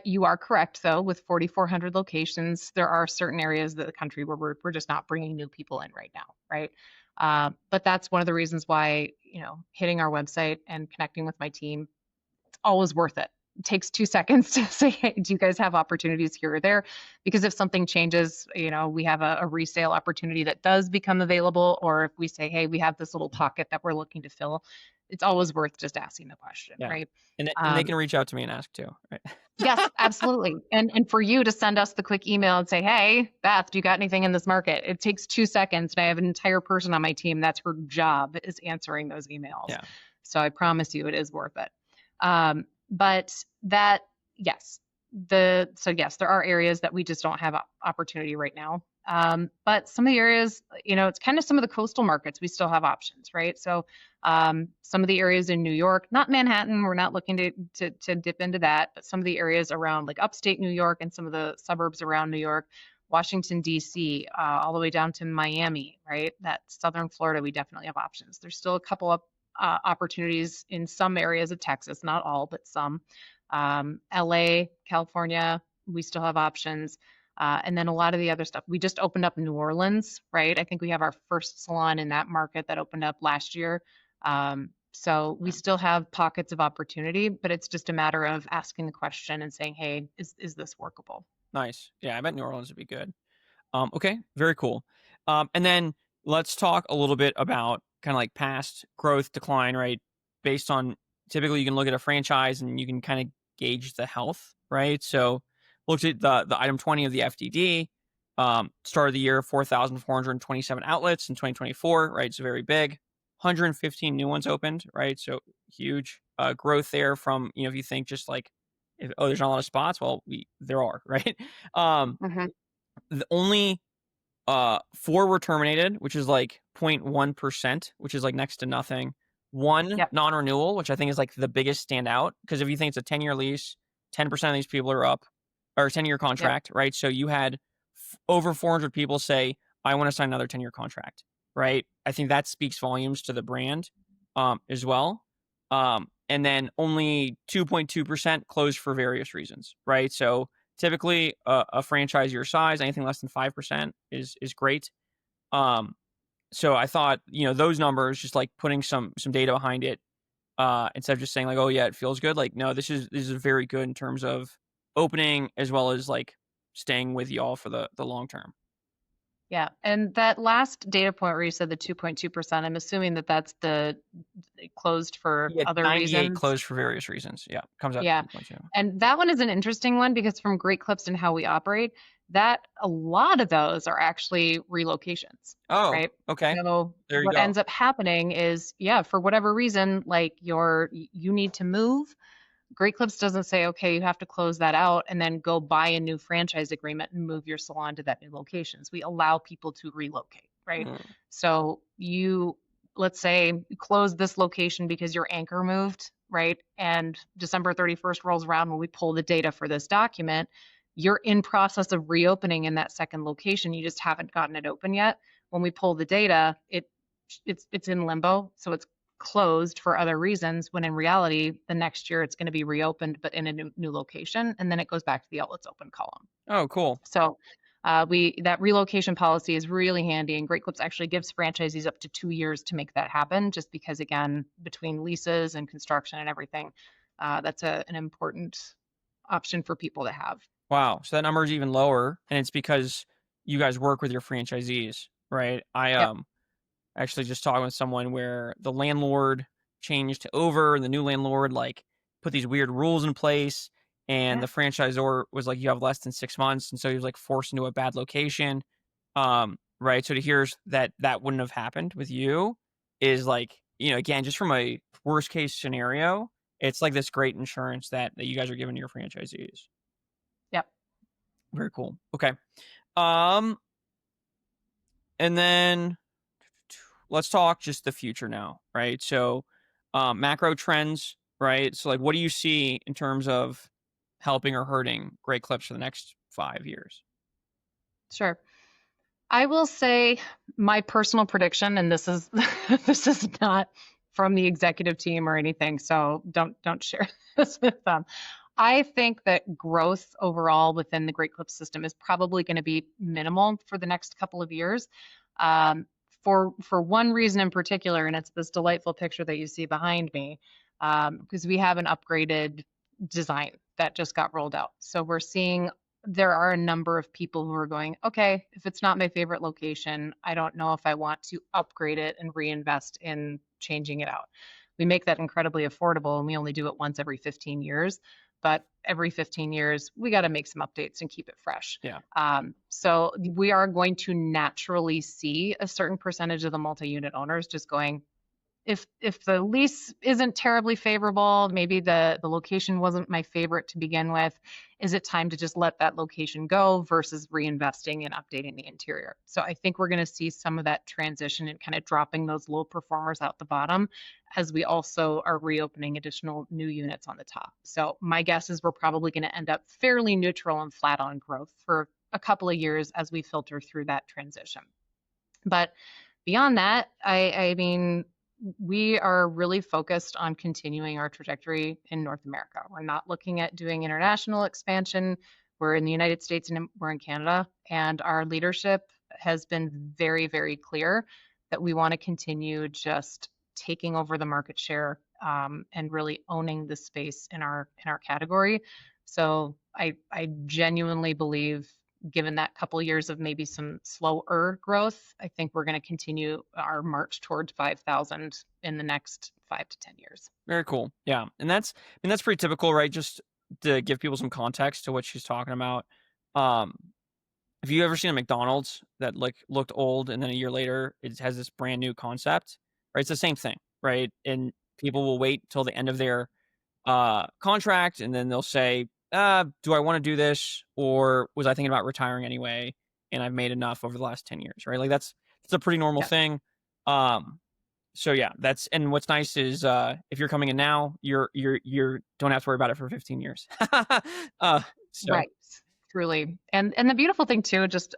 Speaker 1: You are correct, though, with 4,400 locations, there are certain areas of the country where we're just not bringing new people in right now, right? But that's one of the reasons why, hitting our website and connecting with my team, it's always worth it. It takes 2 seconds to say, hey, do you guys have opportunities here or there? Because if something changes, we have a resale opportunity that does become available, or if we say, hey, we have this little pocket that we're looking to fill, it's always worth just asking the question,
Speaker 2: Yeah.
Speaker 1: right?
Speaker 2: And they can reach out to me and ask too, right?
Speaker 1: Yes, absolutely. And for you to send us the quick email and say, hey, Beth, do you got anything in this market? It takes 2 seconds, and I have an entire person on my team. That's her job is answering those emails.
Speaker 2: Yeah.
Speaker 1: So I promise you it is worth it. But that, yes, yes, there are areas that we just don't have opportunity right now. But some of the areas, it's kind of some of the coastal markets, we still have options, right? So some of the areas in New York, not Manhattan, we're not looking to dip into that, but some of the areas around like upstate New York and some of the suburbs around New York, Washington, D.C., all the way down to Miami, right? That southern Florida, we definitely have options. There's still a couple of opportunities in some areas of Texas, not all, but some. LA, California, we still have options. And then a lot of the other stuff. We just opened up New Orleans, right? I think we have our first salon in that market that opened up last year. So we still have pockets of opportunity, but it's just a matter of asking the question and saying, hey, is this workable?
Speaker 2: Nice. Yeah, I bet New Orleans would be good. Okay, very cool. And then let's talk a little bit about kind of like past growth decline, right? Based on typically you can look at a franchise and you can kind of gauge the health, right? So looked at the item 20 of the FDD, start of the year, 4,427 outlets in 2024, right? So very big. 115 new ones opened, right? So huge growth there from, if you think just like, there's not a lot of spots. Well, there are, right? Um,
Speaker 1: Hmm.
Speaker 2: the only 4 were terminated, which is like 0.1%, which is like next to nothing. 1
Speaker 1: Yep.
Speaker 2: non-renewal, which I think is like the biggest standout, because if you think it's a 10-year lease, 10% of these people are up, or 10-year
Speaker 1: Yep.
Speaker 2: contract, right? So you had over 400 people say, I want to sign another 10-year contract, right? I think that speaks volumes to the brand as well. And then only 2.2% closed for various reasons, right? So typically a franchise your size, anything less than 5% is great. Um, so I thought, those numbers, just like putting some data behind it, instead of just saying like, oh yeah, it feels good. Like, no, this is very good in terms of opening as well as like staying with y'all for the long term.
Speaker 1: Yeah. And that last data point where you said the 2.2%, I'm assuming that that's the closed for
Speaker 2: Yeah,
Speaker 1: other
Speaker 2: 98
Speaker 1: reasons.
Speaker 2: closed for various reasons. Yeah, comes out to
Speaker 1: Yeah.
Speaker 2: 2.2.
Speaker 1: And that one is an interesting one because from Great Clips and how we operate, that a lot of those are actually relocations,
Speaker 2: Oh,
Speaker 1: right?
Speaker 2: okay.
Speaker 1: So
Speaker 2: There you
Speaker 1: what
Speaker 2: go.
Speaker 1: ends up happening is, yeah, for whatever reason, like you need to move. Great Clips doesn't say, okay, you have to close that out and then go buy a new franchise agreement and move your salon to that new locations. We allow people to relocate, right?
Speaker 2: Mm.
Speaker 1: So let's say, you close this location because your anchor moved, right? And December 31st rolls around when we pull the data for this document. You're in process of reopening in that second location. You just haven't gotten it open yet. When we pull the data, it's in limbo, so it's closed for other reasons, when in reality the next year it's going to be reopened but in a new location, and then it goes back to the outlets open column.
Speaker 2: Oh, cool.
Speaker 1: So we that relocation policy is really handy, and Great Clips actually gives franchisees up to 2 years to make that happen, just because again, between leases and construction and everything, that's an important option for people to have.
Speaker 2: Wow. So that number is even lower, and it's because you guys work with your franchisees, right? I
Speaker 1: Yep.
Speaker 2: actually just talking with someone where the landlord changed over and the new landlord like put these weird rules in place, and
Speaker 1: Yeah.
Speaker 2: the franchisor was like, you have less than 6 months, and so he was like forced into a bad location. Right. So to hear that wouldn't have happened with you is like, again, just from a worst case scenario, it's like this great insurance that you guys are giving to your franchisees.
Speaker 1: Yep.
Speaker 2: Very cool. Okay. Um, and then let's talk just the future now, right? So, macro trends, right? So, like, what do you see in terms of helping or hurting Great Clips for the next 5 years?
Speaker 1: Sure. I will say my personal prediction, and this is this is not from the executive team or anything, so don't share this with them. I think that growth overall within the Great Clips system is probably going to be minimal for the next couple of years, um, for one reason in particular, and it's this delightful picture that you see behind me, because we have an upgraded design that just got rolled out. So we're seeing there are a number of people who are going, okay, if it's not my favorite location, I don't know if I want to upgrade it and reinvest in changing it out. We make that incredibly affordable, and we only do it once every 15 years. But every 15 years, we got to make some updates and keep it fresh.
Speaker 2: Yeah.
Speaker 1: So we are going to naturally see a certain percentage of the multi-unit owners just going, if the lease isn't terribly favorable, maybe the location wasn't my favorite to begin with, is it time to just let that location go versus reinvesting and updating the interior? So I think we're going to see some of that transition and kind of dropping those low performers out the bottom, as we also are reopening additional new units on the top. So my guess is we're probably going to end up fairly neutral and flat on growth for a couple of years as we filter through that transition. But beyond that, I mean, we are really focused on continuing our trajectory in North America. We're not looking at doing international expansion. We're in the United States and we're in Canada, and our leadership has been very, very clear that we want to continue just taking over the market share, and really owning the space in our category. So I genuinely believe given that couple years of maybe some slower growth, I think we're going to continue our march towards 5,000 in the next 5 to 10 years.
Speaker 2: Very cool. Yeah. And that's pretty typical, right? Just to give people some context to what she's talking about. Um, have you ever seen a McDonald's that like looked old and then a year later it has this brand new concept? Right? It's the same thing, right? And people will wait till the end of their contract and then they'll say, do I want to do this, or was I thinking about retiring anyway and I've made enough over the last 10 years, right? Like that's a pretty normal
Speaker 1: Yeah.
Speaker 2: thing. So yeah, and what's nice is if you're coming in now, you're don't have to worry about it for 15 years. So
Speaker 1: Right. Truly. And the beautiful thing too, just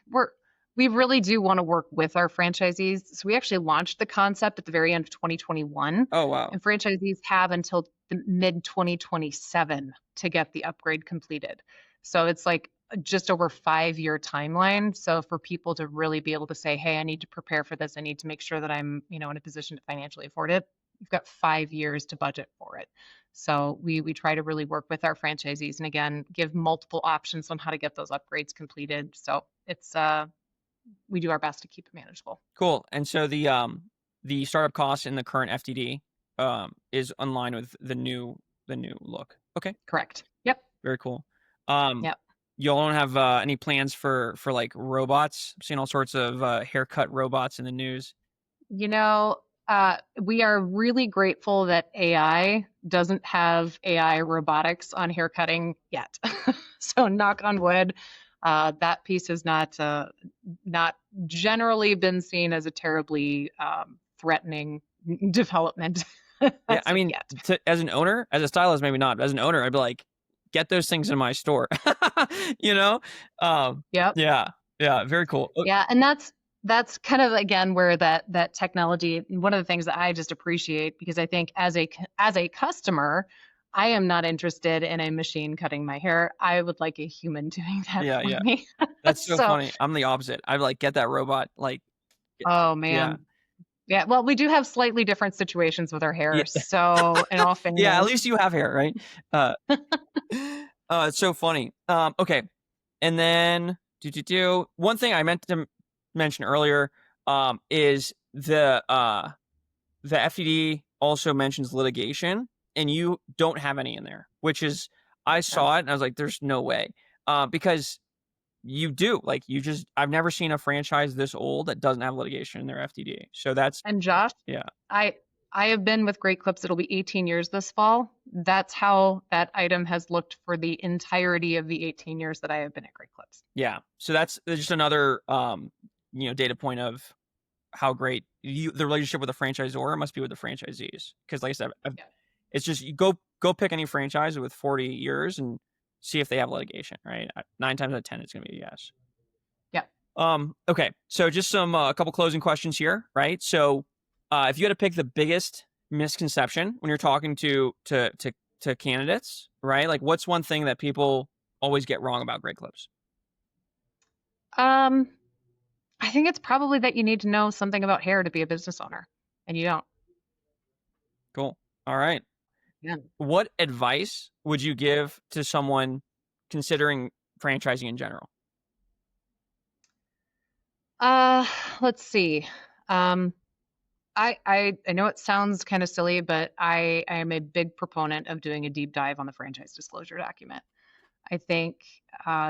Speaker 1: we're we really do want to work with our franchisees. So we actually launched the concept at the very end of 2021,
Speaker 2: oh wow.
Speaker 1: and franchisees have until the mid 2027 to get the upgrade completed. So it's like just over 5 year timeline. So for people to really be able to say, hey, I need to prepare for this. I need to make sure that I'm, in a position to financially afford it. You've got 5 years to budget for it. So we try to really work with our franchisees and again give multiple options on how to get those upgrades completed. So it's we do our best to keep it manageable.
Speaker 2: Cool. And so the startup cost in the current FTD is in line with the new look. Okay.
Speaker 1: Correct. Yep.
Speaker 2: Very cool.
Speaker 1: Yep.
Speaker 2: Y'all don't have any plans for like robots? I've seen all sorts of haircut robots in the news.
Speaker 1: We are really grateful that AI doesn't have AI robotics on haircutting yet. So knock on wood, that piece has not generally been seen as a terribly threatening development.
Speaker 2: Yeah, I mean,
Speaker 1: yet.
Speaker 2: as an owner, as a stylist, maybe not. But as an owner, I'd be like, get those things in my store. You know?
Speaker 1: Yep.
Speaker 2: Yeah, very cool.
Speaker 1: Yeah, and that's kind of again where that technology, one of the things that I just appreciate, because I think as a customer, I am not interested in a machine cutting my hair. I would like a human doing that for me.
Speaker 2: That's so funny. I'm the opposite. I'd like get that robot. Like,
Speaker 1: Oh man. Yeah. Well, we do have slightly different situations with our hair.
Speaker 2: Yeah.
Speaker 1: So in all fairness,
Speaker 2: yeah. At least you have hair, right? It's so funny. Okay, and then one thing I meant to mention earlier is the FTD also mentions litigation, and you don't have any in there, which is I saw it and I was like, there's no way, because you do. Like I've never seen a franchise this old that doesn't have litigation in their FTD. So that's
Speaker 1: and Josh,
Speaker 2: yeah.
Speaker 1: I have been with Great Clips. It'll be 18 years this fall. That's how that item has looked for the entirety of the 18 years that I have been at Great Clips.
Speaker 2: Yeah. So that's just another data point of how great the relationship with the franchisor must be with the franchisees. Because like I said, it's just you go pick any franchise with 40 years and see if they have litigation, right? 9 times out of 10, it's going to be a yes.
Speaker 1: Yeah.
Speaker 2: Okay. So just some a couple closing questions here, right? So if you had to pick the biggest misconception when you're talking to candidates, right? Like what's one thing that people always get wrong about Great Clips?
Speaker 1: I think it's probably that you need to know something about hair to be a business owner, and you don't.
Speaker 2: Cool. All right.
Speaker 1: Yeah.
Speaker 2: What advice would you give to someone considering franchising in general?
Speaker 1: Let's see. I know it sounds kind of silly, but I am a big proponent of doing a deep dive on the franchise disclosure document. I think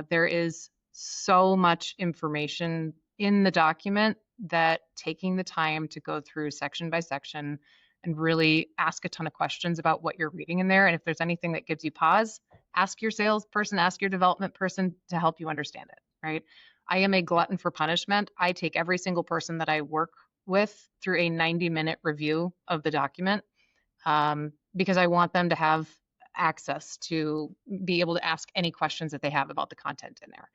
Speaker 1: there is so much information in the document that taking the time to go through section by section and really ask a ton of questions about what you're reading in there. And if there's anything that gives you pause, ask your salesperson, ask your development person to help you understand it, right? I am a glutton for punishment. I take every single person that I work with through a 90-minute review of the document because I want them to have access to be able to ask any questions that they have about the content in there.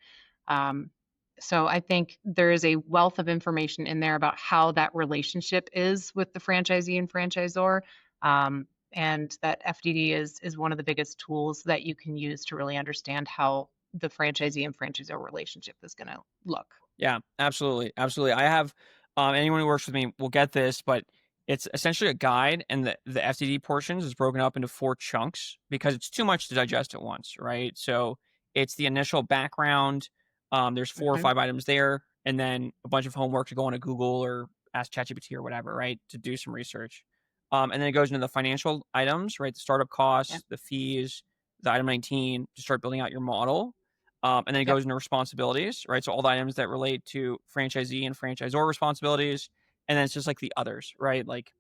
Speaker 1: So I think there is a wealth of information in there about how that relationship is with the franchisee and franchisor. And that FDD is one of the biggest tools that you can use to really understand how the franchisee and franchisor relationship is going to look.
Speaker 2: Yeah, absolutely. Absolutely. I have anyone who works with me will get this, but it's essentially a guide, and the FTD portions is broken up into 4 chunks because it's too much to digest at once, right? So It's the initial background. There's 4 or
Speaker 1: Mhm.
Speaker 2: 5 items there, and then a bunch of homework to go onto Google or ask ChatGPT or whatever, right, to do some research. And then it goes into the financial items, right, the startup
Speaker 1: Yeah.
Speaker 2: costs, the fees, the item 19 to start building out your model. And then it
Speaker 1: Yep.
Speaker 2: goes into responsibilities, right? So all the items that relate to franchisee and franchisor responsibilities, and then it's just like the others, right? Like,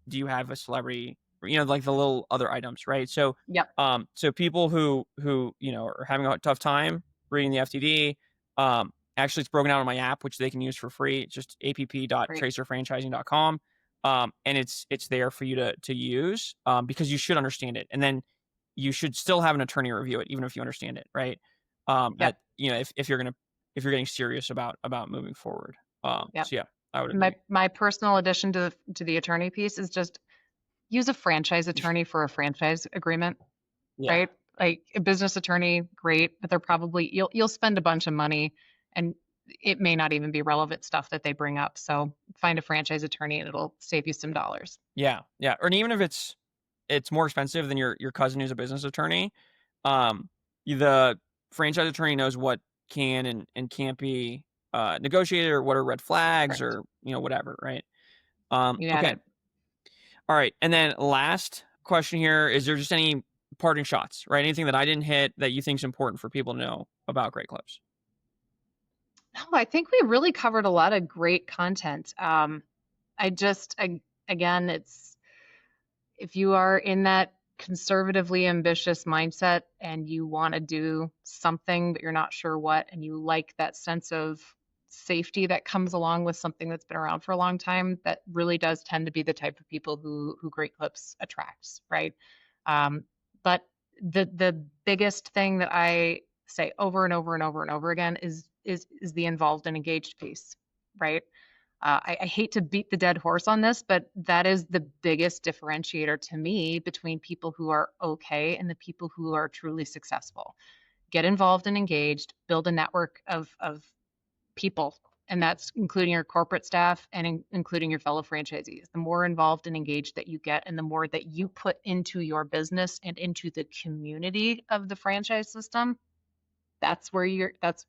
Speaker 2: do you have a celebrity, like the little other items, right? So
Speaker 1: Yep.
Speaker 2: so people who are having a tough time reading the FTD, actually it's broken out on my app, which they can use for free. It's just
Speaker 1: Great.
Speaker 2: app.tracerfranchising.com. And it's there for you to use, because you should understand it, and then you should still have an attorney review it even if you understand it, right?
Speaker 1: Yep.
Speaker 2: If you're getting serious about moving forward.
Speaker 1: Yep.
Speaker 2: So yeah, I would
Speaker 1: My
Speaker 2: agree.
Speaker 1: my personal addition to the attorney piece is just use a franchise attorney for a franchise agreement,
Speaker 2: Yeah.
Speaker 1: right? Like a business attorney, great, but they're probably you'll spend a bunch of money and it may not even be relevant stuff that they bring up. So find a franchise attorney and it'll save you some dollars.
Speaker 2: Yeah, yeah, and even if it's more expensive than your cousin who's a business attorney, um, the franchise attorney knows what can and can't be negotiated, or what are red flags,
Speaker 1: Correct.
Speaker 2: or whatever, right?
Speaker 1: You got
Speaker 2: Okay,
Speaker 1: it.
Speaker 2: all right, and then last question here: is there just any parting shots, right? Anything that I didn't hit that you think is important for people to know about Great Clips?
Speaker 1: No, I think we really covered a lot of great content. Again, it's if you are in that conservatively ambitious mindset and you want to do something, but you're not sure what, and you like that sense of safety that comes along with something that's been around for a long time, that really does tend to be the type of people who Great Clips attracts, right? Um, but the biggest thing that I say over and over and over and over again is the involved and engaged piece, right? I hate to beat the dead horse on this, but that is the biggest differentiator to me between people who are okay and the people who are truly successful. Get involved and engaged, build a network of people, and that's including your corporate staff and including your fellow franchisees. The more involved and engaged that you get, and the more that you put into your business and into the community of the franchise system, that's where that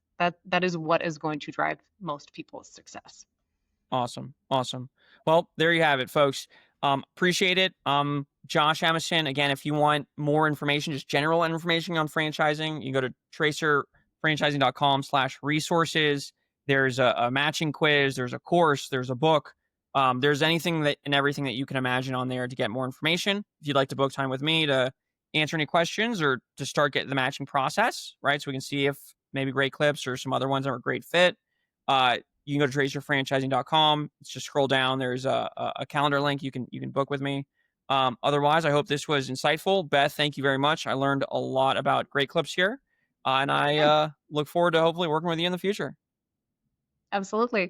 Speaker 1: is what is going to drive most people's success.
Speaker 2: Awesome. Awesome. Well, there you have it, folks. Appreciate it. Josh Emison. Again, if you want more information, just general information on franchising, you go to tracerfranchising.com/resources. There's a matching quiz, there's a course, there's a book. There's anything that and everything that you can imagine on there to get more information. If you'd like to book time with me to answer any questions or to start getting the matching process, right? So we can see if maybe Great Clips or some other ones are a great fit. You can go to tracerfranchising.com. Let's just scroll down. There's a calendar link. You can book with me. Otherwise, I hope this was insightful. Beth, thank you very much. I learned a lot about Great Clips here, and I
Speaker 1: Good.
Speaker 2: look forward to hopefully working with you in the future.
Speaker 1: Absolutely.